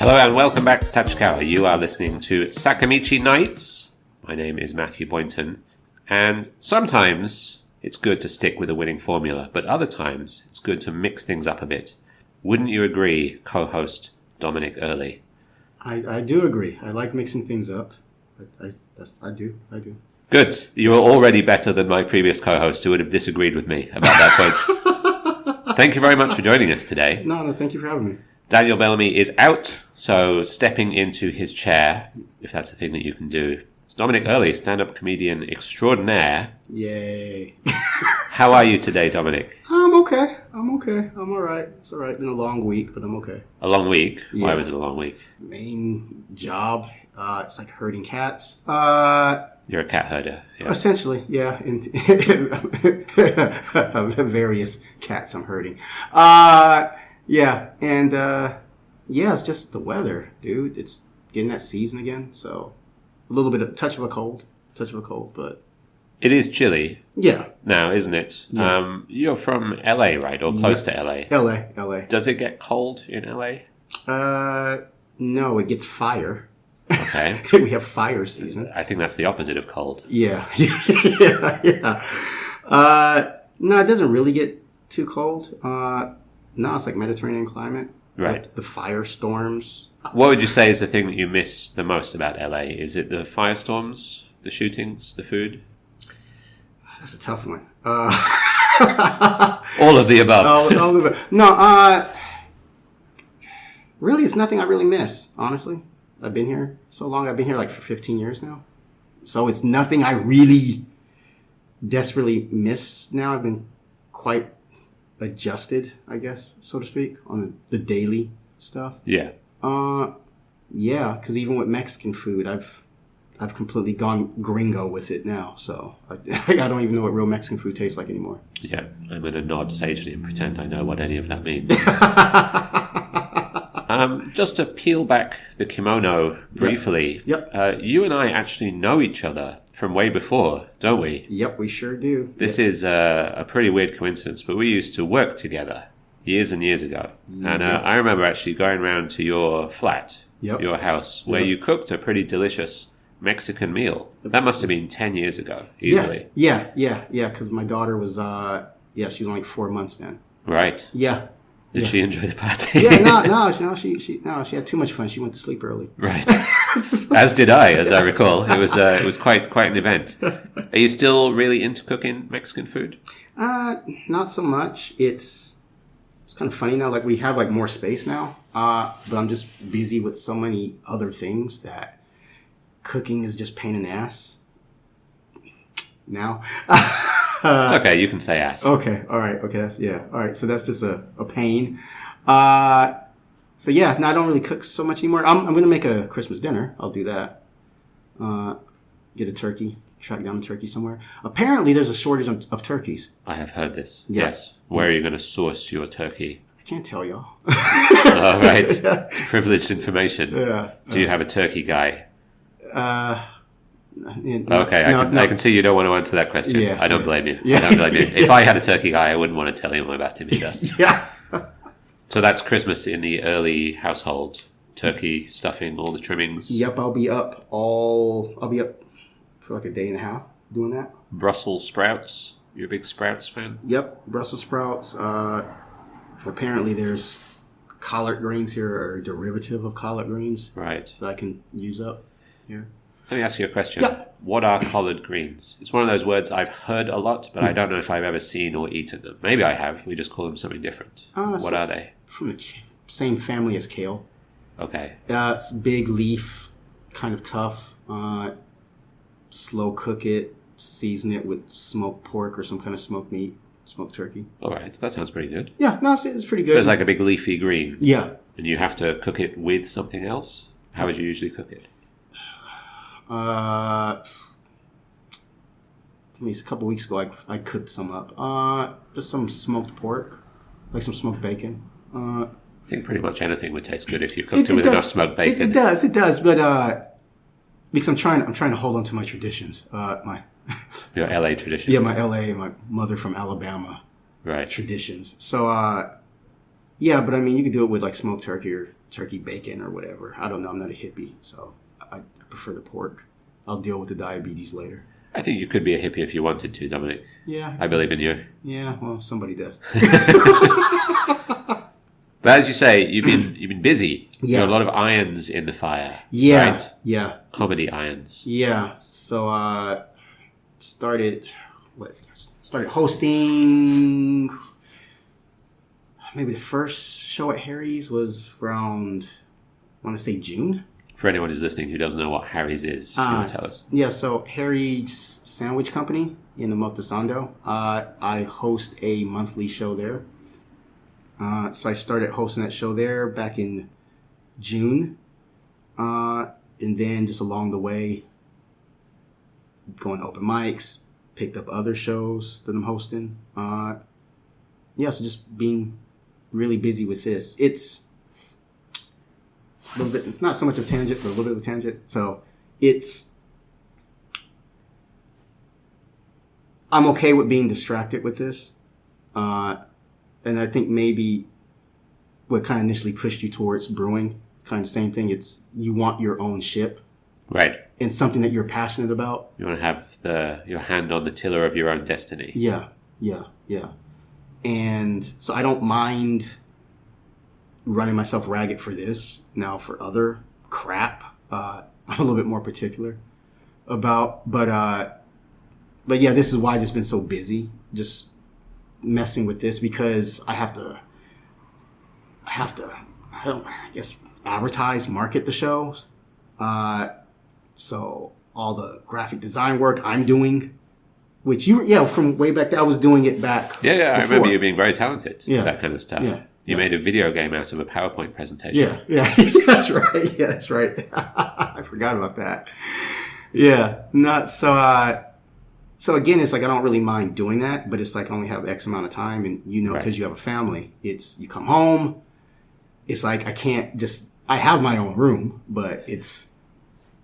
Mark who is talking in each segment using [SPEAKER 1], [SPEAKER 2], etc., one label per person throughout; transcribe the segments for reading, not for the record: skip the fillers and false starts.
[SPEAKER 1] Hello and welcome back to Tachikawa. You are listening to Sakamichi Nights. My name is Matthew Boynton, and sometimes it's good to stick with a winning formula, but other times it's good to mix things up a bit. Wouldn't you agree, co-host Dominic Early?
[SPEAKER 2] I do agree. I like mixing things up. I do.
[SPEAKER 1] Good. You are already better than my previous co-host who would have disagreed with me about that point. Thank you very much for joining us today.
[SPEAKER 2] No, thank you for having me.
[SPEAKER 1] Daniel Bellamy is out, so stepping into his chair, if that's a thing that you can do, is Dominic Early, stand-up comedian extraordinaire.
[SPEAKER 2] Yay.
[SPEAKER 1] How are you today, Dominic?
[SPEAKER 2] I'm okay. I'm all right. It's all right. Been a long week, but I'm okay.
[SPEAKER 1] A long week?
[SPEAKER 2] Yeah.
[SPEAKER 1] Why was it a long week?
[SPEAKER 2] Main job, it's like herding cats.
[SPEAKER 1] You're a cat herder. Yeah.
[SPEAKER 2] Essentially, yeah. In various cats I'm herding. Yeah, and it's just the weather, dude. It's getting that season again, so a little bit of touch of a cold, but
[SPEAKER 1] It is chilly.
[SPEAKER 2] Yeah.
[SPEAKER 1] Now, isn't it?
[SPEAKER 2] Yeah.
[SPEAKER 1] You're from LA, right? Or close to LA?
[SPEAKER 2] LA.
[SPEAKER 1] Does it get cold in LA?
[SPEAKER 2] No, it gets fire.
[SPEAKER 1] Okay.
[SPEAKER 2] We have fire season.
[SPEAKER 1] I think that's the opposite of cold.
[SPEAKER 2] Yeah. Yeah. No, it doesn't really get too cold. No, it's like Mediterranean climate.
[SPEAKER 1] Right.
[SPEAKER 2] Like the firestorms.
[SPEAKER 1] What would you say is the thing that you miss the most about LA? Is it the firestorms, the shootings, the food?
[SPEAKER 2] That's a tough one.
[SPEAKER 1] All of the above.
[SPEAKER 2] All of the above. No, really, it's nothing I really miss, honestly. I've been here so long. I've been here like for 15 years now. So it's nothing I really desperately miss now. I've been quite adjusted, I guess, so to speak, on the daily stuff.
[SPEAKER 1] Yeah.
[SPEAKER 2] Yeah, because even with Mexican food, I've completely gone gringo with it now. So I don't even know what real Mexican food tastes like anymore.
[SPEAKER 1] Yeah, I'm going to nod sagely and pretend I know what any of that means. Just to peel back the kimono briefly,
[SPEAKER 2] Yep.
[SPEAKER 1] You and I actually know each other from way before, don't we?
[SPEAKER 2] Yep, we sure do.
[SPEAKER 1] This is a pretty weird coincidence, but we used to work together years and years ago. And I remember actually going around to your flat, your house, where you cooked a pretty delicious Mexican meal. That must have been 10 years ago, easily.
[SPEAKER 2] Yeah, because my daughter was, she was only 4 months then.
[SPEAKER 1] Right.
[SPEAKER 2] Yeah.
[SPEAKER 1] Did she enjoy the party?
[SPEAKER 2] Yeah, she had too much fun. She went to sleep early.
[SPEAKER 1] Right. As did I, as I recall. It was quite an event. Are you still really into cooking Mexican food?
[SPEAKER 2] Not so much. It's kind of funny now. Like we have like more space now, but I'm just busy with so many other things that cooking is just pain in the ass. Now.
[SPEAKER 1] It's okay, you can say ass.
[SPEAKER 2] Okay, all right, okay, all right, so that's just a pain. So yeah, no, I don't really cook so much anymore. I'm going to make a Christmas dinner. I'll do that. Get a turkey, track down a turkey somewhere. Apparently there's a shortage of turkeys.
[SPEAKER 1] I have heard this,
[SPEAKER 2] Yeah.
[SPEAKER 1] yes. Where are you going to source your turkey?
[SPEAKER 2] I can't tell y'all.
[SPEAKER 1] All right, it's privileged information.
[SPEAKER 2] Yeah.
[SPEAKER 1] Do you have a turkey guy?
[SPEAKER 2] Okay,
[SPEAKER 1] I can see you don't want to answer that question.
[SPEAKER 2] Yeah,
[SPEAKER 1] I don't blame you.
[SPEAKER 2] Yeah.
[SPEAKER 1] I don't blame you. If I had a turkey guy, I wouldn't want to tell him about him either.
[SPEAKER 2] Yeah.
[SPEAKER 1] So that's Christmas in the early household. Turkey, stuffing, all the trimmings.
[SPEAKER 2] Yep, I'll be up for like a day and a half doing that.
[SPEAKER 1] Brussels sprouts. You're a big sprouts fan?
[SPEAKER 2] Yep, Brussels sprouts. Apparently there's collard greens here, or a derivative of collard greens.
[SPEAKER 1] Right.
[SPEAKER 2] That I can use up here.
[SPEAKER 1] Let me ask you a question.
[SPEAKER 2] Yeah.
[SPEAKER 1] What are collard greens? It's one of those words I've heard a lot, but I don't know if I've ever seen or eaten them. Maybe I have. We just call them something different. What are they?
[SPEAKER 2] From the same family as kale.
[SPEAKER 1] Okay.
[SPEAKER 2] It's big leaf, kind of tough. Slow cook it, season it with smoked pork or some kind of smoked meat, smoked turkey.
[SPEAKER 1] All right. That sounds pretty good.
[SPEAKER 2] Yeah, no, it's pretty good.
[SPEAKER 1] So it's like a big leafy green.
[SPEAKER 2] Yeah.
[SPEAKER 1] And you have to cook it with something else? How would you usually cook it?
[SPEAKER 2] A couple weeks ago, I cooked some up. Just some smoked pork, like some smoked bacon.
[SPEAKER 1] I think pretty much anything would taste good if you cooked it with enough smoked bacon.
[SPEAKER 2] It does, but because I'm trying to hold on to my traditions.
[SPEAKER 1] Your LA traditions.
[SPEAKER 2] Yeah, my LA, my mother from Alabama.
[SPEAKER 1] Right.
[SPEAKER 2] Traditions. So, yeah, but I mean, you could do it with like smoked turkey or turkey bacon or whatever. I don't know. I'm not a hippie, so I prefer the pork. I'll deal with the diabetes later.
[SPEAKER 1] I think you could be a hippie if you wanted to, Dominic.
[SPEAKER 2] Yeah.
[SPEAKER 1] I believe in you.
[SPEAKER 2] Yeah, well, somebody does.
[SPEAKER 1] But as you say, you've been busy.
[SPEAKER 2] Yeah.
[SPEAKER 1] There are a lot of irons in the fire.
[SPEAKER 2] Yeah.
[SPEAKER 1] Right?
[SPEAKER 2] Yeah.
[SPEAKER 1] Comedy irons.
[SPEAKER 2] Yeah. So started hosting. Maybe the first show at Harry's was around, I want to say June.
[SPEAKER 1] For anyone who's listening who doesn't know what Harry's is, you want to tell us?
[SPEAKER 2] Yeah, so Harry's Sandwich Company in the Motosando. I host a monthly show there. So I started hosting that show there back in June. And then just along the way, going to open mics, picked up other shows that I'm hosting. So just being really busy with this. It's a little bit, it's not so much of a tangent, but a little bit of a tangent. So I'm okay with being distracted with this. And I think maybe what kind of initially pushed you towards brewing, kind of same thing. It's you want your own ship.
[SPEAKER 1] Right.
[SPEAKER 2] And something that you're passionate about.
[SPEAKER 1] You want to have your hand on the tiller of your own destiny.
[SPEAKER 2] Yeah. And so I don't mind running myself ragged for this. Now for other crap, I'm a little bit more particular about. But yeah, this is why I've just been so busy, just messing with this because I have to, I guess, advertise, market the shows. So all the graphic design work I'm doing, which from way back there, I was doing it back.
[SPEAKER 1] Yeah, I
[SPEAKER 2] before.
[SPEAKER 1] remember you being very talented
[SPEAKER 2] Yeah.
[SPEAKER 1] with that kind of stuff.
[SPEAKER 2] Yeah.
[SPEAKER 1] You made a video game out of a PowerPoint presentation.
[SPEAKER 2] Yeah, that's right. Yeah, that's right. I forgot about that. Yeah, not so. So again, it's like I don't really mind doing that, but it's like I only have X amount of time, and because you have a family, it's you come home. It's like I can't just. I have my own room, but it's,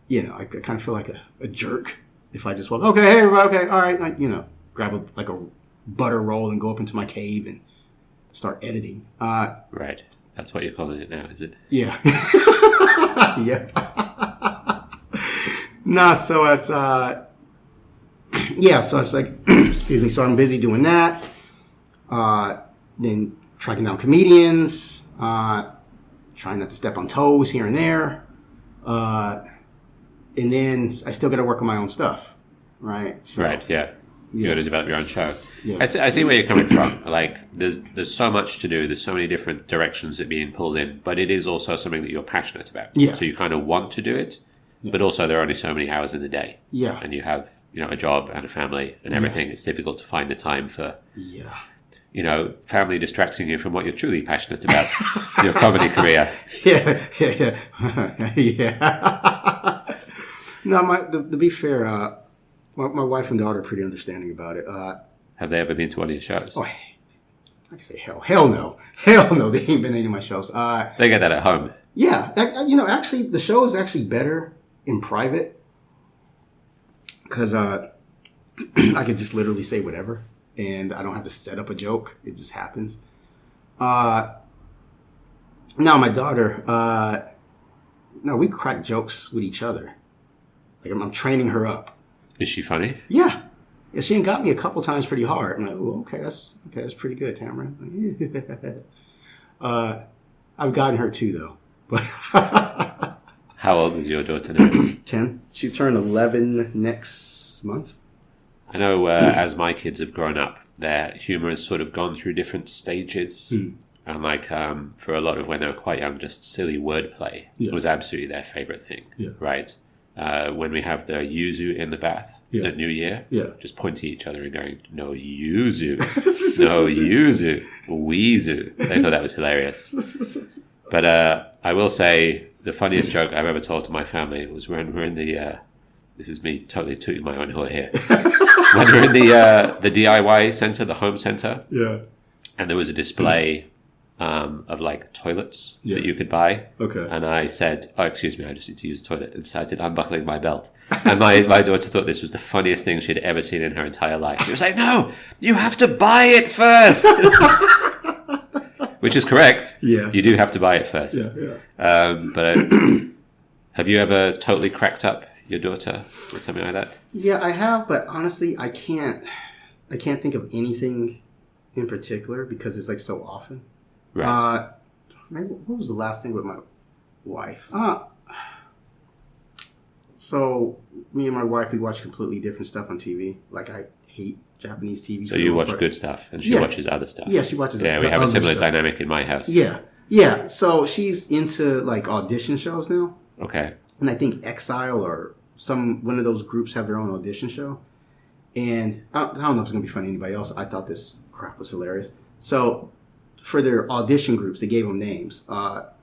[SPEAKER 2] I kind of feel like a jerk if I just walk. Okay, hey, everybody. Okay, all right. Grab a butter roll and go up into my cave and start editing.
[SPEAKER 1] Right. That's what you're calling it now, is it?
[SPEAKER 2] Yeah. Yeah. Nah, so it's so it's like excuse me, so I'm busy doing that. Then tracking down comedians, trying not to step on toes here and there. And then I still gotta work on my own stuff. Right? So,
[SPEAKER 1] right, yeah. You got to develop your own show.
[SPEAKER 2] Yeah.
[SPEAKER 1] I see where you're coming from. Like, there's so much to do. There's so many different directions that being pulled in, but it is also something that you're passionate about.
[SPEAKER 2] Yeah.
[SPEAKER 1] So you kind of want to do it, but also there are only so many hours in the day.
[SPEAKER 2] Yeah.
[SPEAKER 1] And you have, a job and a family and everything. It's difficult to find the time for, family distracting you from what you're truly passionate about, your comedy career.
[SPEAKER 2] Yeah. No, to be fair, my wife and daughter are pretty understanding about it.
[SPEAKER 1] Have they ever been to one of your shows?
[SPEAKER 2] Oh, I can say hell no. Hell no, they ain't been to any of my shows.
[SPEAKER 1] They get that at home.
[SPEAKER 2] Yeah, actually, the show is actually better in private because I could just literally say whatever, and I don't have to set up a joke. It just happens. Now, my daughter, we crack jokes with each other. Like, I'm training her up.
[SPEAKER 1] Is she funny?
[SPEAKER 2] Yeah. Yeah, she got me a couple times pretty hard. I'm like, oh, okay, that's pretty good, Tamara. I've gotten her too, though. But
[SPEAKER 1] How old is your daughter now?
[SPEAKER 2] 10. She turned 11 next month.
[SPEAKER 1] I know as my kids have grown up, their humor has sort of gone through different stages. And for a lot of when they were quite young, just silly wordplay was absolutely their favorite thing, right? When we have the yuzu in the bath at New Year, just pointing at each other and going, no yuzu, no yuzu, weezu. They thought that was hilarious. But I will say the funniest joke I've ever told to my family was when we're in the, this is me totally tooting my own horn here, when we're in the DIY center, the home center, and there was a display of like toilets that you could buy.
[SPEAKER 2] Okay.
[SPEAKER 1] And I said, oh, excuse me, I just need to use the toilet, and started unbuckling my belt. And my daughter thought this was the funniest thing she'd ever seen in her entire life. She was like, no, you have to buy it first. which is correct.
[SPEAKER 2] Yeah.
[SPEAKER 1] You do have to buy it first.
[SPEAKER 2] Yeah.
[SPEAKER 1] But have you ever totally cracked up your daughter with something like that?
[SPEAKER 2] Yeah, I have, but honestly, I can't think of anything in particular because it's like so often.
[SPEAKER 1] Right.
[SPEAKER 2] Maybe, what was the last thing with my wife? So me and my wife, we watch completely different stuff on TV. Like I hate Japanese TV.
[SPEAKER 1] So you watch good stuff, and she watches other stuff.
[SPEAKER 2] Yeah, she watches.
[SPEAKER 1] Yeah, we have a similar
[SPEAKER 2] stuff.
[SPEAKER 1] dynamic in my house.
[SPEAKER 2] Yeah. So she's into like audition shows now.
[SPEAKER 1] Okay.
[SPEAKER 2] And I think Exile or one of those groups have their own audition show. And I don't know if it's gonna be funny to anybody else. I thought this crap was hilarious. So for their audition groups, they gave them names.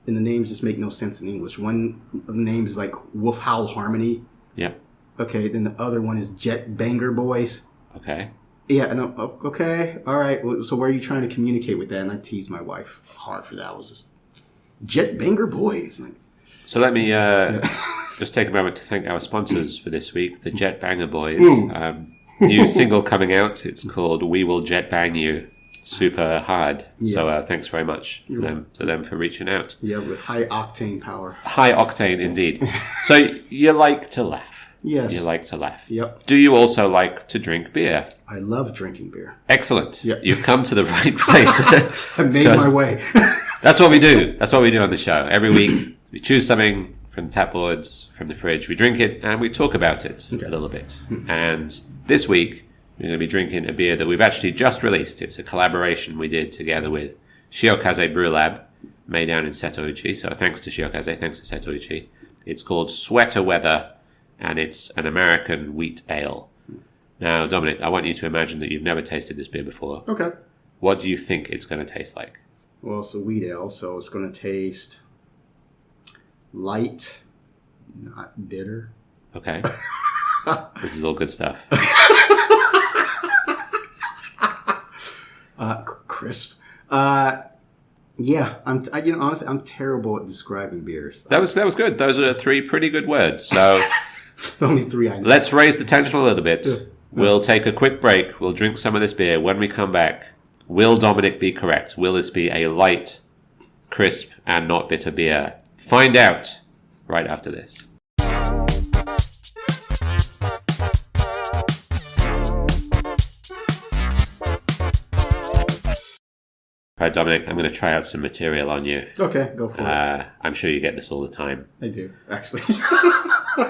[SPEAKER 2] And the names just make no sense in English. One of the names is like Wolf Howl Harmony.
[SPEAKER 1] Yep.
[SPEAKER 2] Okay, then the other one is Jet Banger Boys.
[SPEAKER 1] Okay.
[SPEAKER 2] Yeah, no, okay, all right. So where are you trying to communicate with that? And I teased my wife hard for that. It was just Jet Banger Boys. Like,
[SPEAKER 1] so let me just take a moment to thank our sponsors for this week, the Jet Banger Boys. New single coming out. It's called "We Will Jet Bang You." Super hard. Yeah. So thanks very much to them for reaching out.
[SPEAKER 2] Yeah, with high octane power.
[SPEAKER 1] High octane indeed. So you like to laugh.
[SPEAKER 2] Yes.
[SPEAKER 1] You like to laugh.
[SPEAKER 2] Yep.
[SPEAKER 1] Do you also like to drink beer?
[SPEAKER 2] I love drinking beer.
[SPEAKER 1] Excellent.
[SPEAKER 2] Yep.
[SPEAKER 1] You've come to the right place.
[SPEAKER 2] I've made my way.
[SPEAKER 1] That's what we do. That's what we do on the show. Every week we choose something from the tap boards, from the fridge, we drink it, and we talk about it a little bit. And this week we're going to be drinking a beer that we've actually just released. It's a collaboration we did together with Shiokaze BrewLab, made down in Setouchi. So thanks to Shiokaze, thanks to Setouchi. It's called Sweater Weather, and it's an American wheat ale. Now, Dominic, I want you to imagine that you've never tasted this beer before.
[SPEAKER 2] Okay.
[SPEAKER 1] What do you think it's going to taste like?
[SPEAKER 2] Well, it's a wheat ale, so it's going to taste light, not bitter.
[SPEAKER 1] Okay. This is all good stuff.
[SPEAKER 2] Crisp. Yeah, honestly, I'm terrible at describing beers.
[SPEAKER 1] That was good. Those are 3 pretty good words. So
[SPEAKER 2] only 3 I know.
[SPEAKER 1] Let's raise the tension a little bit. We'll take a quick break. We'll drink some of this beer. When we come back, will Dominic be correct? Will this be a light, crisp, and not bitter beer? Find out right after this. All right, Dominic, I'm going to try out some material on you.
[SPEAKER 2] Okay, go for it.
[SPEAKER 1] I'm sure you get this all the time.
[SPEAKER 2] I do, actually.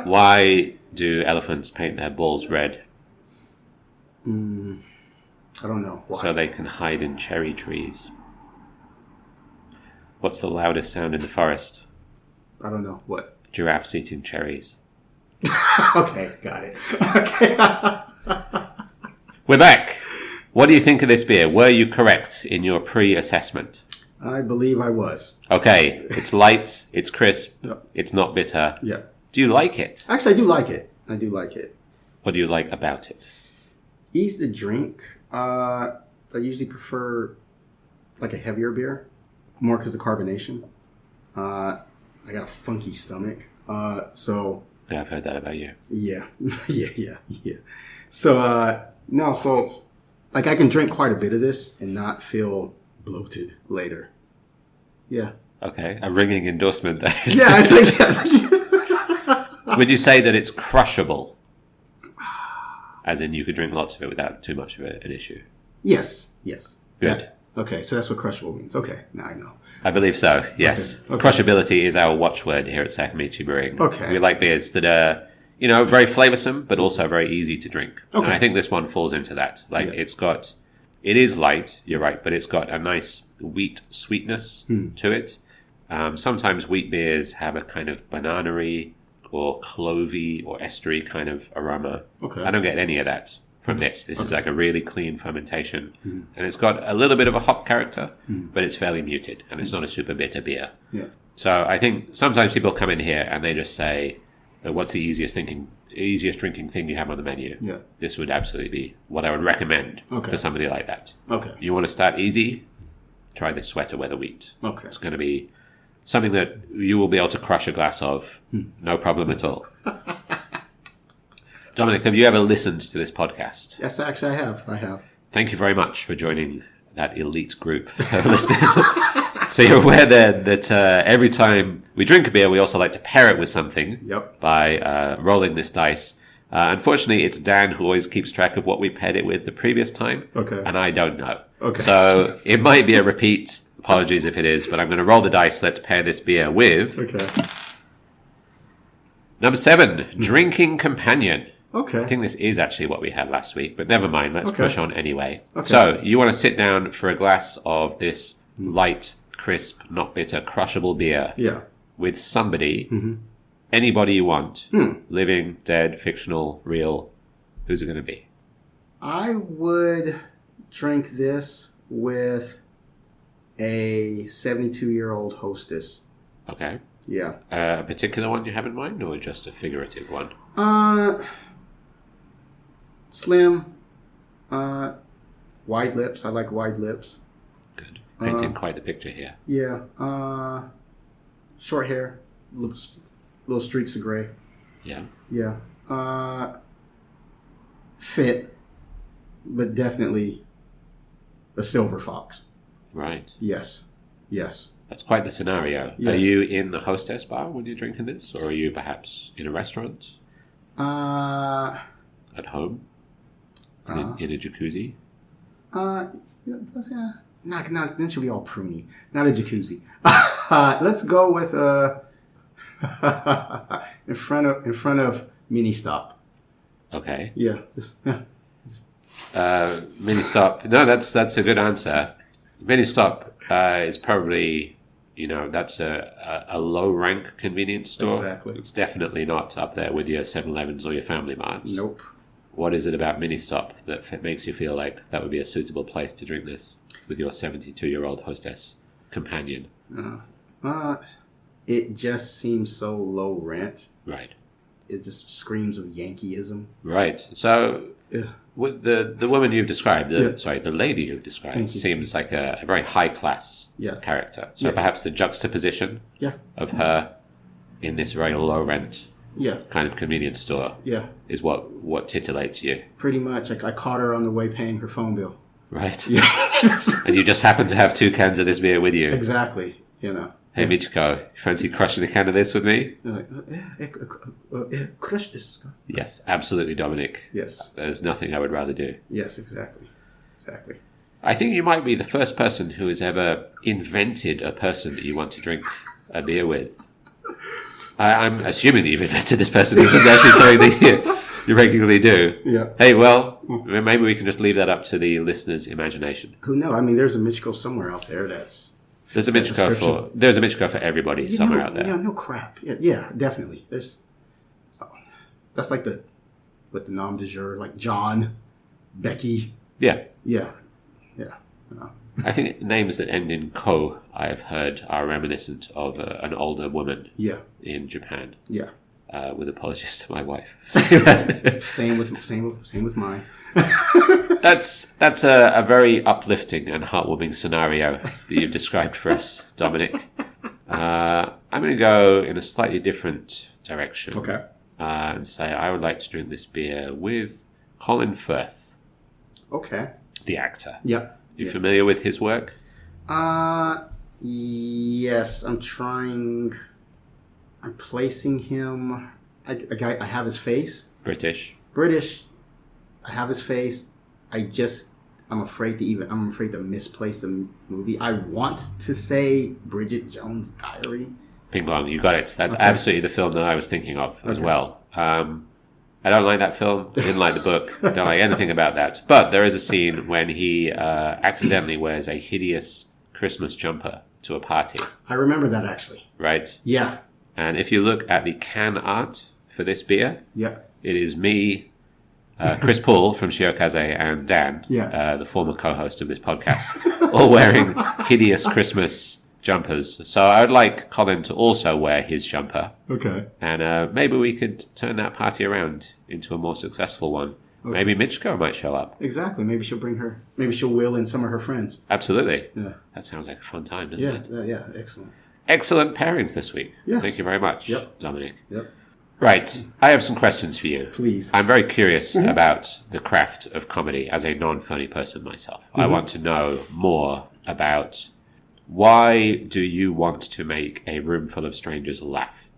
[SPEAKER 1] Why do elephants paint their balls red?
[SPEAKER 2] I don't know. Why?
[SPEAKER 1] So they can hide in cherry trees. What's the loudest sound in the forest?
[SPEAKER 2] I don't know. What?
[SPEAKER 1] Giraffes eating cherries.
[SPEAKER 2] Okay, got it. Okay.
[SPEAKER 1] We're back. What do you think of this beer? Were you correct in your pre-assessment?
[SPEAKER 2] I believe I was.
[SPEAKER 1] Okay, it's light, it's crisp,
[SPEAKER 2] Yep.
[SPEAKER 1] It's not bitter.
[SPEAKER 2] Yeah.
[SPEAKER 1] Do you like it?
[SPEAKER 2] Actually, I do like it. I do like it.
[SPEAKER 1] What do you like about it?
[SPEAKER 2] Easy to drink. I usually prefer like a heavier beer, more because of carbonation. I got a funky stomach, so
[SPEAKER 1] Yeah, I've heard that about you.
[SPEAKER 2] yeah, yeah. So so like I can drink quite a bit of this and not feel bloated later. Yeah.
[SPEAKER 1] Okay, a ringing endorsement there.
[SPEAKER 2] Yeah, it's like yes.
[SPEAKER 1] Would you say that it's crushable? As in, you could drink lots of it without too much of an issue?
[SPEAKER 2] Yes.
[SPEAKER 1] Good.
[SPEAKER 2] Yeah. Okay, so that's what crushable means. Okay, now I know.
[SPEAKER 1] I believe so, yes.
[SPEAKER 2] Okay.
[SPEAKER 1] Crushability is our watchword here at Sakamichi Brewing.
[SPEAKER 2] Okay.
[SPEAKER 1] We like beers that are, very flavoursome, but also very easy to drink.
[SPEAKER 2] Okay.
[SPEAKER 1] And I think this one falls into that. Like,
[SPEAKER 2] Yeah.
[SPEAKER 1] it is light, you're right, but it's got a nice wheat sweetness to it. Sometimes wheat beers have a kind of banana-y or clovey or estery kind of aroma.
[SPEAKER 2] Okay.
[SPEAKER 1] I don't get any of that from this. This is like a really clean fermentation. And it's got a little bit of a hop character, but it's fairly muted, and it's not a super bitter beer.
[SPEAKER 2] Yeah.
[SPEAKER 1] So I think sometimes people come in here and they just say, what's the easiest drinking thing you have on the menu?
[SPEAKER 2] Yeah.
[SPEAKER 1] This would absolutely be what I would recommend for somebody like that.
[SPEAKER 2] Okay.
[SPEAKER 1] You want to start easy? Try this Sweater Weather Wheat.
[SPEAKER 2] Okay.
[SPEAKER 1] It's going to be something that you will be able to crush a glass of. No problem at all. Dominic, have you ever listened to this podcast?
[SPEAKER 2] Yes, actually, I have.
[SPEAKER 1] Thank you very much for joining that elite group of listeners. So you're aware that every time we drink a beer, we also like to pair it with something by rolling this dice. Unfortunately, it's Dan who always keeps track of what we paired it with the previous time.
[SPEAKER 2] Okay.
[SPEAKER 1] And I don't know.
[SPEAKER 2] Okay.
[SPEAKER 1] So it might be a repeat. Apologies if it is, but I'm going to roll the dice. Let's pair this beer with...
[SPEAKER 2] Okay.
[SPEAKER 1] Number 7, Drinking Companion.
[SPEAKER 2] Okay.
[SPEAKER 1] I think this is actually what we had last week, but never mind. Let's push on anyway. Okay. So you want to sit down for a glass of this light, crisp, not bitter, crushable beer.
[SPEAKER 2] Yeah.
[SPEAKER 1] With somebody, anybody you want, living, dead, fictional, real. Who's it going to be?
[SPEAKER 2] I would drink this with a 72-year-old hostess.
[SPEAKER 1] Okay.
[SPEAKER 2] Yeah.
[SPEAKER 1] A particular one you have in mind, or just a figurative one?
[SPEAKER 2] Slim. Wide lips. I like wide lips.
[SPEAKER 1] Good. Painting quite the picture here.
[SPEAKER 2] Yeah. Short hair. Little streaks of gray.
[SPEAKER 1] Yeah.
[SPEAKER 2] Yeah. Fit, but definitely a silver fox.
[SPEAKER 1] Right.
[SPEAKER 2] Yes. Yes.
[SPEAKER 1] That's quite the scenario.
[SPEAKER 2] Yes.
[SPEAKER 1] Are you in the hostess bar when you're drinking this, or are you perhaps in a restaurant? At home? In a jacuzzi?
[SPEAKER 2] Not then she'll be all pruny. Not a jacuzzi. Let's go with in front of mini stop.
[SPEAKER 1] Okay.
[SPEAKER 2] Yeah.
[SPEAKER 1] Mini stop. No, that's a good answer. Mini stop is probably, that's a low rank convenience store.
[SPEAKER 2] Exactly.
[SPEAKER 1] It's definitely not up there with your 7-Elevens or your Family Marts.
[SPEAKER 2] Nope. It
[SPEAKER 1] is it about Mini Stop that makes you feel like that would be a suitable place to drink this with your 72-year-old hostess companion?
[SPEAKER 2] It just seems so low rent.
[SPEAKER 1] Right.
[SPEAKER 2] It just screams of Yankeeism.
[SPEAKER 1] Right. So the woman you've described, the lady you've described, seems like a very high class character. So perhaps the juxtaposition of her in this very low rent kind of convenience store is what titillates you.
[SPEAKER 2] Pretty much. I caught her on the way paying her phone bill.
[SPEAKER 1] Right. Yeah. And you just happen to have 2 cans of this beer with you.
[SPEAKER 2] Exactly.
[SPEAKER 1] Hey, Michiko, you fancy crushing a can of this with me?
[SPEAKER 2] Crush this.
[SPEAKER 1] Yes, absolutely, Dominic.
[SPEAKER 2] Yes.
[SPEAKER 1] There's nothing I would rather do.
[SPEAKER 2] Yes, exactly. Exactly.
[SPEAKER 1] I think you might be the first person who has ever invented a person that you want to drink a beer with. I'm assuming that you've invented this person. This isn't actually something that you regularly do.
[SPEAKER 2] Yeah.
[SPEAKER 1] Hey, well, maybe we can just leave that up to the listener's imagination.
[SPEAKER 2] Who knows? I mean, there's a Michiko somewhere out there that's...
[SPEAKER 1] There's a Michiko for everybody somewhere out there.
[SPEAKER 2] Yeah, no crap. Yeah, definitely. That's like the nom de jour, like John, Becky.
[SPEAKER 1] Yeah.
[SPEAKER 2] Yeah.
[SPEAKER 1] I think names that end in ko, I've heard, are reminiscent of an older woman in Japan.
[SPEAKER 2] Yeah.
[SPEAKER 1] With apologies to my wife.
[SPEAKER 2] Same with mine.
[SPEAKER 1] That's a very uplifting and heartwarming scenario that you've described for us, Dominic. I'm going to go in a slightly different direction.
[SPEAKER 2] Okay.
[SPEAKER 1] And say I would like to drink this beer with Colin Firth.
[SPEAKER 2] Okay.
[SPEAKER 1] The actor.
[SPEAKER 2] Yep.
[SPEAKER 1] You familiar with his work?
[SPEAKER 2] Yes. I'm placing him. I have his face.
[SPEAKER 1] British.
[SPEAKER 2] I have his face. I'm afraid to misplace the movie. I want to say Bridget Jones' Diary.
[SPEAKER 1] Ping pong, you got it. That's absolutely the film that I was thinking of as well. I don't like that film. I didn't like the book. I don't like anything about that. But there is a scene when he accidentally wears a hideous Christmas jumper to a party.
[SPEAKER 2] I remember that, actually.
[SPEAKER 1] Right?
[SPEAKER 2] Yeah.
[SPEAKER 1] And if you look at the can art for this beer, it is me, Chris Paul from Shiokaze, and Dan, the former co-host of this podcast, all wearing hideous Christmas jumpers. So I would like Colin to also wear his jumper.
[SPEAKER 2] Okay.
[SPEAKER 1] And maybe we could turn that party around into a more successful one. Okay. Maybe Michiko might show up.
[SPEAKER 2] Exactly. Maybe she'll wheel in some of her friends.
[SPEAKER 1] Absolutely.
[SPEAKER 2] Yeah.
[SPEAKER 1] That sounds like a fun time, doesn't it?
[SPEAKER 2] Yeah, excellent.
[SPEAKER 1] Excellent pairings this week.
[SPEAKER 2] Yes.
[SPEAKER 1] Thank you very much,
[SPEAKER 2] Dominic.
[SPEAKER 1] Yep. Right. I have some questions for you.
[SPEAKER 2] Please.
[SPEAKER 1] I'm very curious about the craft of comedy as a non-funny person myself. I want to know more about why do you want to make a room full of strangers laugh?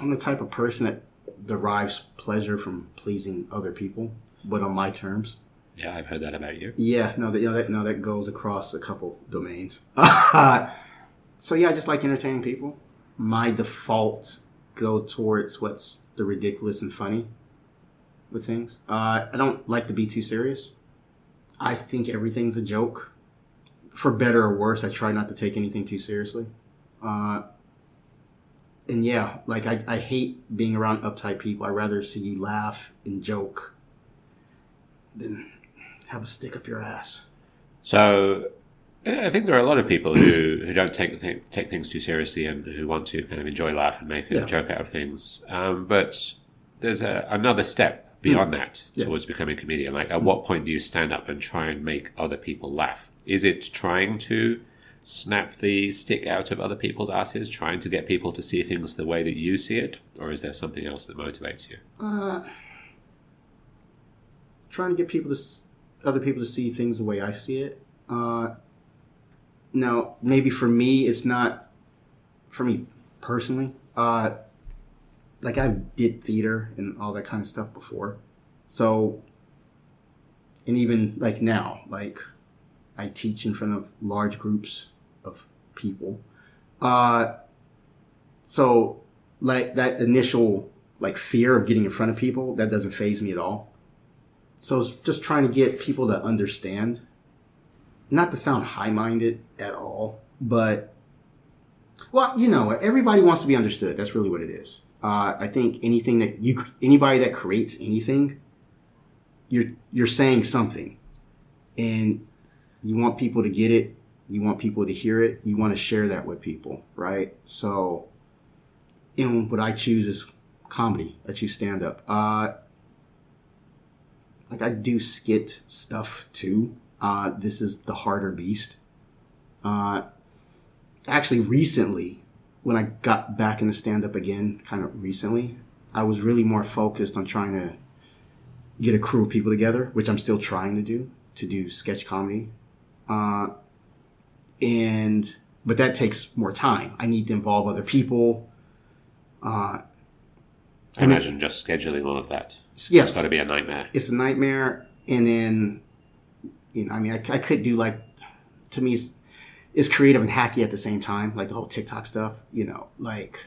[SPEAKER 2] I'm the type of person that derives pleasure from pleasing other people, but on my terms.
[SPEAKER 1] Yeah, I've heard that about you.
[SPEAKER 2] Yeah, that goes across a couple domains. So yeah, I just like entertaining people. My defaults go towards what's the ridiculous and funny with things. I don't like to be too serious. I think everything's a joke. For better or worse, I try not to take anything too seriously. And yeah, like I hate being around uptight people. I'd rather see you laugh and joke than have a stick up your ass.
[SPEAKER 1] So I think there are a lot of people who don't take things too seriously and who want to kind of enjoy life and make a joke out of things. But there's another step beyond that towards becoming a comedian. Like, at what point do you stand up and try and make other people laugh? Is it trying to snap the stick out of other people's asses, trying to get people to see things the way that you see it? Or is there something else that motivates you?
[SPEAKER 2] Trying to get other people to see things the way I see it. Now, maybe for me, it's not, for me personally, like I did theater and all that kind of stuff before. So, and even like now, like I teach in front of large groups of people. So like that initial like fear of getting in front of people, that doesn't faze me at all. So it's just trying to get people to understand. Not to sound high-minded at all, but, well, you know, everybody wants to be understood. That's really what it is. I think anybody that creates anything, you're saying something, and you want people to get it. You want people to hear it. You want to share that with people, right? So, and what I choose is comedy. I choose stand-up. Like I do skit stuff too. This is the harder beast. Actually, recently, when I got back into stand-up again, kind of recently, I was really more focused on trying to get a crew of people together, which I'm still trying to do sketch comedy. But that takes more time. I need to involve other people.
[SPEAKER 1] I imagine just scheduling all of that.
[SPEAKER 2] Yes.
[SPEAKER 1] It's got to be a nightmare.
[SPEAKER 2] It's a nightmare. And then, you know, I mean, I could do like, to me, it's creative and hacky at the same time. Like the whole TikTok stuff, you know, like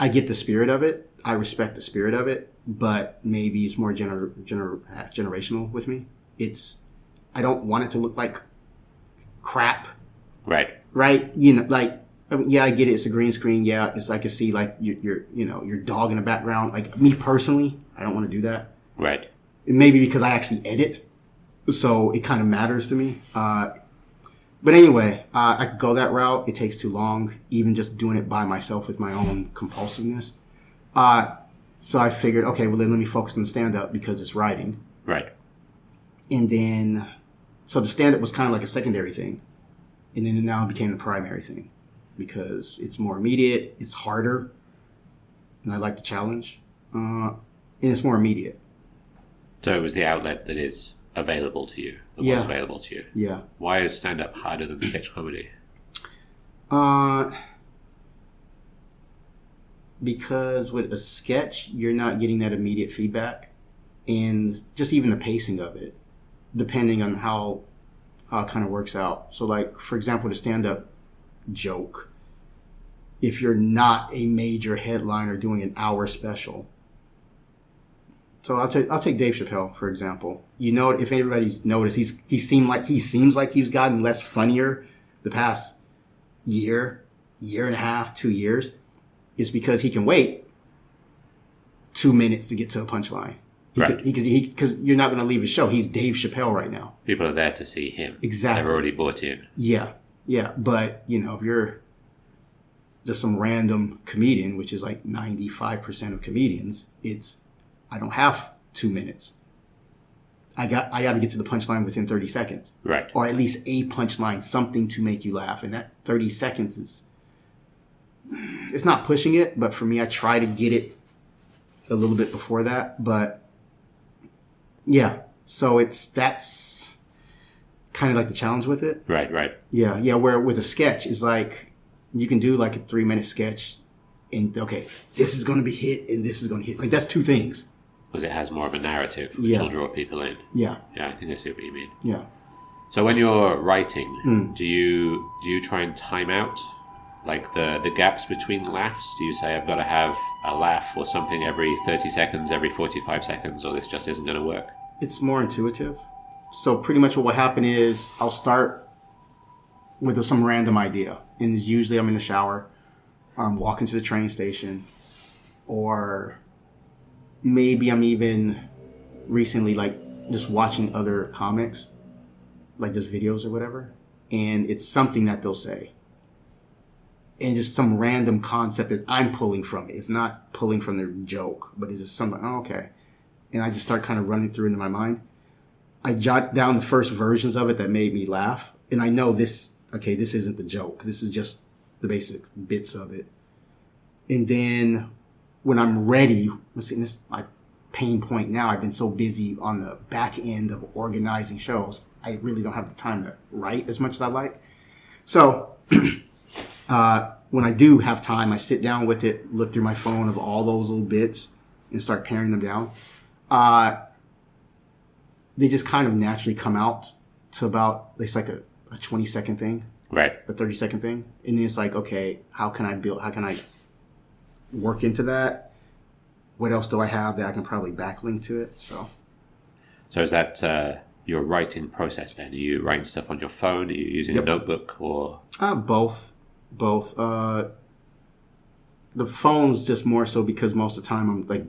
[SPEAKER 2] I get the spirit of it. I respect the spirit of it, but maybe it's more generational with me. I don't want it to look like crap.
[SPEAKER 1] Right.
[SPEAKER 2] Right. You know, like, yeah, I get it. It's a green screen. Yeah. It's like I see like your dog in the background. Like me personally, I don't want to do that.
[SPEAKER 1] Right.
[SPEAKER 2] Maybe because I actually edit. So it kind of matters to me. But anyway, I could go that route. It takes too long, even just doing it by myself with my own compulsiveness. So I figured, okay, well then let me focus on stand-up because it's writing.
[SPEAKER 1] Right.
[SPEAKER 2] And then, so the stand-up was kind of like a secondary thing. And then now it became the primary thing because it's more immediate, it's harder, and I like the challenge. And it's more immediate.
[SPEAKER 1] So it was the outlet that is available to you, was available to you.
[SPEAKER 2] Yeah.
[SPEAKER 1] Why is stand-up harder than sketch comedy?
[SPEAKER 2] Because with a sketch, you're not getting that immediate feedback, and just even the pacing of it, depending on how it kind of works out. So, like for example, the stand-up joke, if you're not a major headliner doing an hour special. So I'll take Dave Chappelle for example. You know, if anybody's noticed, he seems like he's gotten less funnier the past year and a half, 2 years. It's because he can wait 2 minutes to get to a punchline. Because you're not going to leave his show. He's Dave Chappelle right now.
[SPEAKER 1] People are there to see him.
[SPEAKER 2] Exactly.
[SPEAKER 1] They've already bought in.
[SPEAKER 2] Yeah. But you know, if you're just some random comedian, which is like 95% of comedians, I don't have 2 minutes. I got to get to the punchline within 30 seconds.
[SPEAKER 1] Right.
[SPEAKER 2] Or at least a punchline, something to make you laugh. And that 30 seconds is it's not pushing it, but for me, I try to get it a little bit before that. But yeah, so that's kind of like the challenge with it.
[SPEAKER 1] Right.
[SPEAKER 2] Yeah. Where with a sketch is like you can do like a 3-minute sketch, and okay, this is going to be hit, and this is going to hit. Like that's two things.
[SPEAKER 1] Because it has more of a narrative, which will draw people in.
[SPEAKER 2] Yeah.
[SPEAKER 1] Yeah, I think I see what you mean.
[SPEAKER 2] Yeah.
[SPEAKER 1] So when you're writing, do you try and time out like the gaps between laughs? Do you say I've got to have a laugh or something every 30 seconds, every 45 seconds, or this just isn't going to work?
[SPEAKER 2] It's more intuitive. So pretty much what will happen is I'll start with some random idea. And usually I'm in the shower, I'm walking to the train station, or maybe I'm even recently like just watching other comics, like just videos or whatever. And it's something that they'll say. And just some random concept that I'm pulling from it. It's not pulling from their joke, but it's just something, oh, okay. And I just start kind of running through into my mind. I jot down the first versions of it that made me laugh. And I know this isn't the joke. This is just the basic bits of it. And then when I'm ready, this is my pain point now. I've been so busy on the back end of organizing shows. I really don't have the time to write as much as I like. So when I do have time, I sit down with it, look through my phone of all those little bits and start paring them down. They just kind of naturally come out to about, it's like a 20-second thing.
[SPEAKER 1] Right.
[SPEAKER 2] A 30-second thing. And then it's like, okay, how can I work into that? What else do I have that I can probably backlink to it? So
[SPEAKER 1] is that your writing process then? Are you writing stuff on your phone? Are you using a notebook or?
[SPEAKER 2] Both. The phone's just more so because most of the time I'm like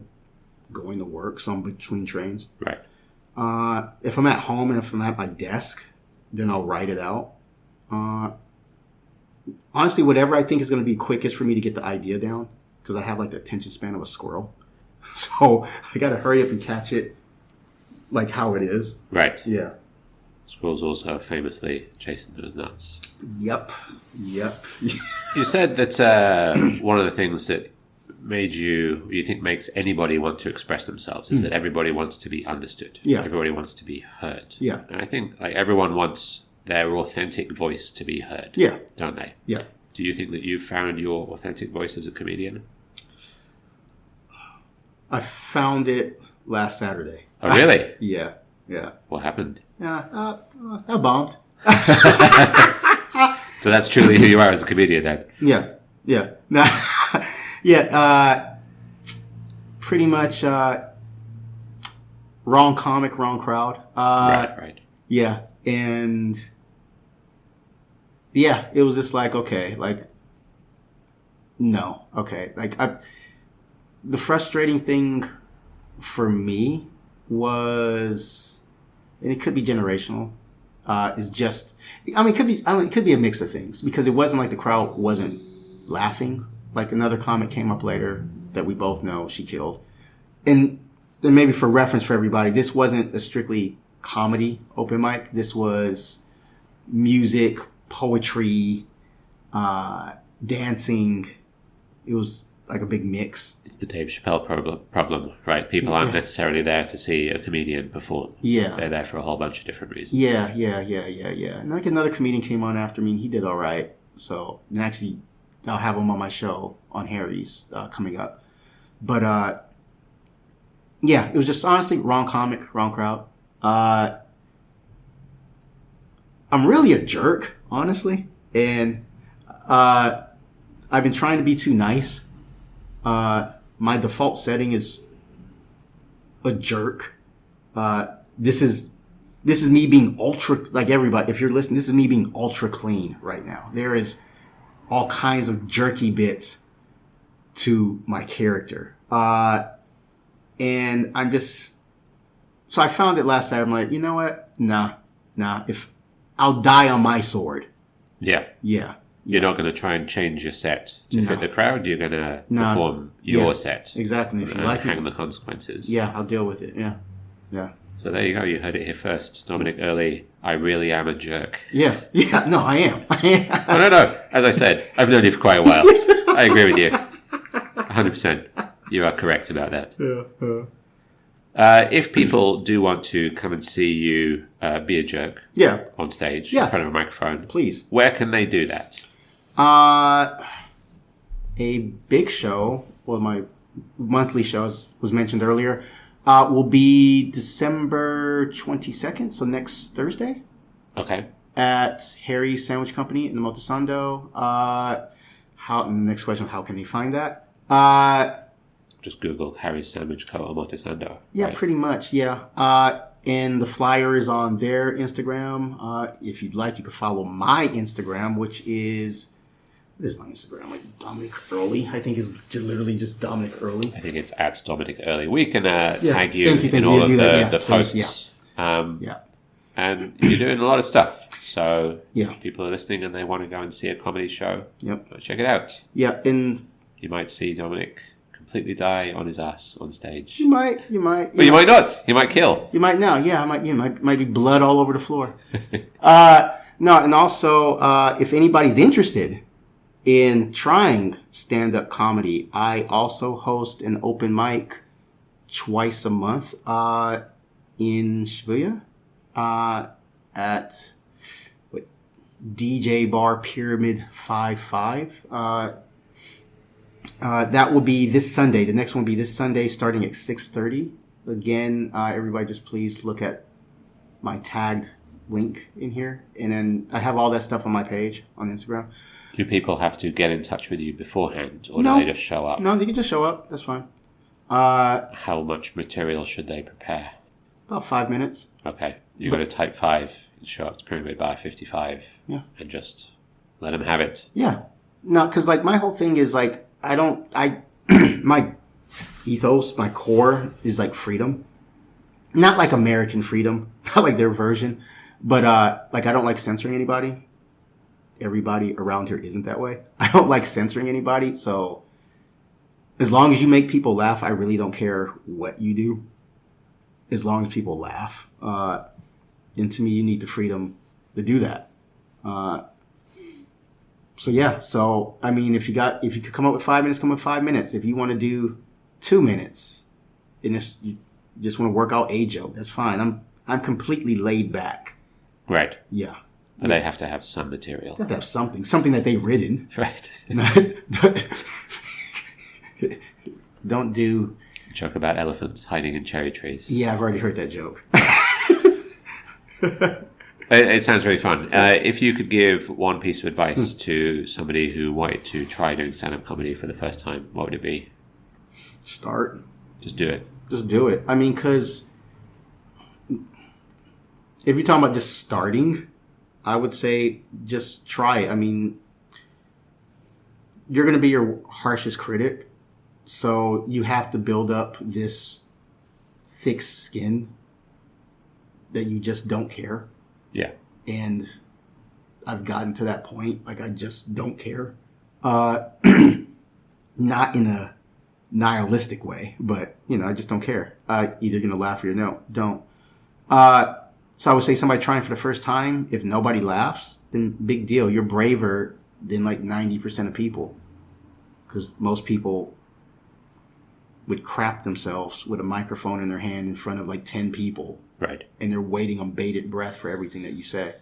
[SPEAKER 2] going to work, so I'm between trains.
[SPEAKER 1] Right.
[SPEAKER 2] If I'm at home and if I'm at my desk, then I'll write it out. Honestly, whatever I think is going to be quickest for me to get the idea down, because I have like the attention span of a squirrel. So I got to hurry up and catch it like how it is.
[SPEAKER 1] Right.
[SPEAKER 2] Yeah.
[SPEAKER 1] Squirrels also famously chasing those nuts.
[SPEAKER 2] Yep.
[SPEAKER 1] You said that one of the things that made you think makes anybody want to express themselves is that everybody wants to be understood.
[SPEAKER 2] Yeah.
[SPEAKER 1] Everybody wants to be heard.
[SPEAKER 2] Yeah.
[SPEAKER 1] And I think like everyone wants their authentic voice to be heard.
[SPEAKER 2] Yeah.
[SPEAKER 1] Don't they?
[SPEAKER 2] Yeah.
[SPEAKER 1] Do you think that you've found your authentic voice as a comedian? I
[SPEAKER 2] found it last Saturday.
[SPEAKER 1] Oh, really?
[SPEAKER 2] Yeah.
[SPEAKER 1] What happened?
[SPEAKER 2] I bombed.
[SPEAKER 1] So that's truly who you are as a comedian then?
[SPEAKER 2] Yeah. Pretty much wrong comic, wrong crowd.
[SPEAKER 1] Right.
[SPEAKER 2] Yeah. And yeah, it was just like, okay, like, no. Okay. Like, the frustrating thing for me was, and it could be generational, is just, it could be a mix of things, because it wasn't like the crowd wasn't laughing. Like another comic came up later that we both know she killed. And then maybe for reference for everybody, this wasn't a strictly comedy open mic. This was music, poetry, dancing. It was like a big mix.
[SPEAKER 1] It's the Dave Chappelle problem, right? People aren't necessarily there to see a comedian perform.
[SPEAKER 2] Yeah.
[SPEAKER 1] They're there for a whole bunch of different reasons.
[SPEAKER 2] Yeah. And like another comedian came on after me and he did all right. So, and actually, I'll have him on my show on Harry's coming up. But, yeah, it was just honestly wrong comic, wrong crowd. I'm really a jerk, honestly. And I've been trying to be too nice. My default setting is a jerk. This is me being ultra, like everybody, if you're listening, this is me being ultra clean right now. There is all kinds of jerky bits to my character. And I'm just, so I found it last night. I'm like, you know what? Nah. If I'll die on my sword.
[SPEAKER 1] Yeah. You're not going to try and change your set to fit the crowd. You're going to perform your set.
[SPEAKER 2] Exactly. If you like
[SPEAKER 1] hang the consequences.
[SPEAKER 2] Yeah, I'll deal with it. Yeah.
[SPEAKER 1] So there you go. You heard it here first. Dominic Early, I really am a jerk.
[SPEAKER 2] Yeah. No, I am.
[SPEAKER 1] Oh, no. As I said, I've known you for quite a while. I agree with you. 100%. You are correct about that. If people do want to come and see you be a jerk on stage in front of a microphone,
[SPEAKER 2] please.
[SPEAKER 1] Where can they do that?
[SPEAKER 2] A big show, well, my monthly shows was mentioned earlier, will be December 22nd, so next Thursday.
[SPEAKER 1] Okay.
[SPEAKER 2] At Harry's Sandwich Company in the Motosando. Next question, how can they find that?
[SPEAKER 1] Just Google Harry's Sandwich Co. Motosando.
[SPEAKER 2] Yeah,
[SPEAKER 1] right?
[SPEAKER 2] Pretty much, yeah. And the flyer is on their Instagram. If you'd like, you can follow my Instagram, which is... What is my Instagram? Like Dominic Early. I think it's literally just Dominic Early.
[SPEAKER 1] I think it's at Dominic Early. We can tag you
[SPEAKER 2] thank
[SPEAKER 1] in all of the
[SPEAKER 2] posts.
[SPEAKER 1] Yeah. And you're doing a lot of stuff. So if people are listening and they want to go and see a comedy show, check it out.
[SPEAKER 2] Yeah, and
[SPEAKER 1] you might see Dominic completely die on his ass on stage.
[SPEAKER 2] You might.
[SPEAKER 1] But you might not. He might kill.
[SPEAKER 2] You might now. Yeah, might be blood all over the floor. No, and also if anybody's interested in trying stand-up comedy, I also host an open mic twice a month in Shibuya at DJ Bar Pyramid 55. That will be this Sunday. The next one will be this Sunday starting at 6:30. Again, everybody just please look at my tagged link in here. And then I have all that stuff on my page on Instagram.
[SPEAKER 1] Do people have to get in touch with you beforehand, or do they just show up?
[SPEAKER 2] No, they can just show up. That's fine.
[SPEAKER 1] How much material should they prepare?
[SPEAKER 2] About 5 minutes.
[SPEAKER 1] Okay. You got to type 5 and show up to Pyramid Bar 55.
[SPEAKER 2] Yeah.
[SPEAKER 1] And just let them have it.
[SPEAKER 2] Yeah. No, because like my whole thing is like, my ethos, my core is like freedom. Not like American freedom, not like their version, but like I don't like censoring anybody. Everybody around here isn't that way. I don't like censoring anybody, so as long as you make people laugh, I really don't care what you do. As long as people laugh. And to me, you need the freedom to do that. So I mean, if you could come up with 5 minutes, come up with 5 minutes. If you want to do 2 minutes, and if you just want to work out a joke, that's fine. I'm completely laid back.
[SPEAKER 1] Right.
[SPEAKER 2] Yeah.
[SPEAKER 1] But they have to have some material.
[SPEAKER 2] They have to have something that they've written.
[SPEAKER 1] Right.
[SPEAKER 2] Don't do...
[SPEAKER 1] Joke about elephants hiding in cherry trees.
[SPEAKER 2] Yeah, I've already heard that joke.
[SPEAKER 1] It sounds very fun. If you could give one piece of advice to somebody who wanted to try doing stand-up comedy for the first time, what would it be?
[SPEAKER 2] Start.
[SPEAKER 1] Just do it.
[SPEAKER 2] Just do it. I mean, because if you're talking about just starting, I would say just try it. I mean, you're going to be your harshest critic. So you have to build up this thick skin that you just don't care.
[SPEAKER 1] Yeah.
[SPEAKER 2] And I've gotten to that point. Like, I just don't care. Not in a nihilistic way, but, I just don't care. Either going to laugh or no, don't. So I would say somebody trying for the first time, if nobody laughs, then big deal. You're braver than like 90% of people. Because most people would crap themselves with a microphone in their hand in front of like 10 people.
[SPEAKER 1] Right.
[SPEAKER 2] And they're waiting on bated breath for everything that you say.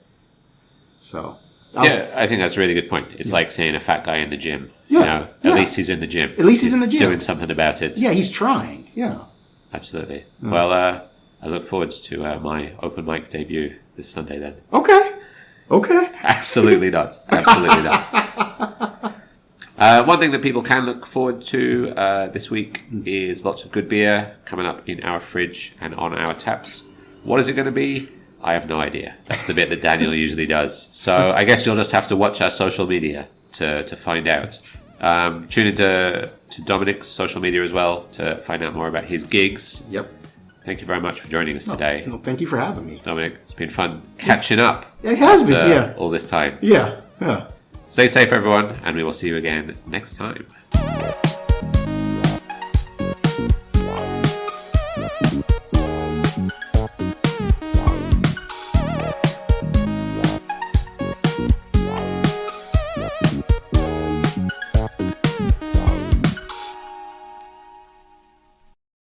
[SPEAKER 2] So.
[SPEAKER 1] I think that's a really good point. It's like seeing a fat guy in the gym.
[SPEAKER 2] Yeah.
[SPEAKER 1] At least he's in the gym.
[SPEAKER 2] At least he's in the gym.
[SPEAKER 1] Doing something about it.
[SPEAKER 2] Yeah, he's trying. Yeah.
[SPEAKER 1] Absolutely. Well, I look forward to my open mic debut this Sunday then.
[SPEAKER 2] Okay.
[SPEAKER 1] Absolutely not. Absolutely not. One thing that people can look forward to this week is lots of good beer coming up in our fridge and on our taps. What is it going to be? I have no idea. That's the bit that Daniel usually does. So I guess you'll just have to watch our social media to find out. Tune into Dominic's social media as well to find out more about his gigs.
[SPEAKER 2] Yep.
[SPEAKER 1] Thank you very much for joining us today.
[SPEAKER 2] No, thank you for having me.
[SPEAKER 1] Dominic, it's been fun catching up.
[SPEAKER 2] It has been,
[SPEAKER 1] all this time.
[SPEAKER 2] Yeah.
[SPEAKER 1] Stay safe, everyone, and we will see you again next time.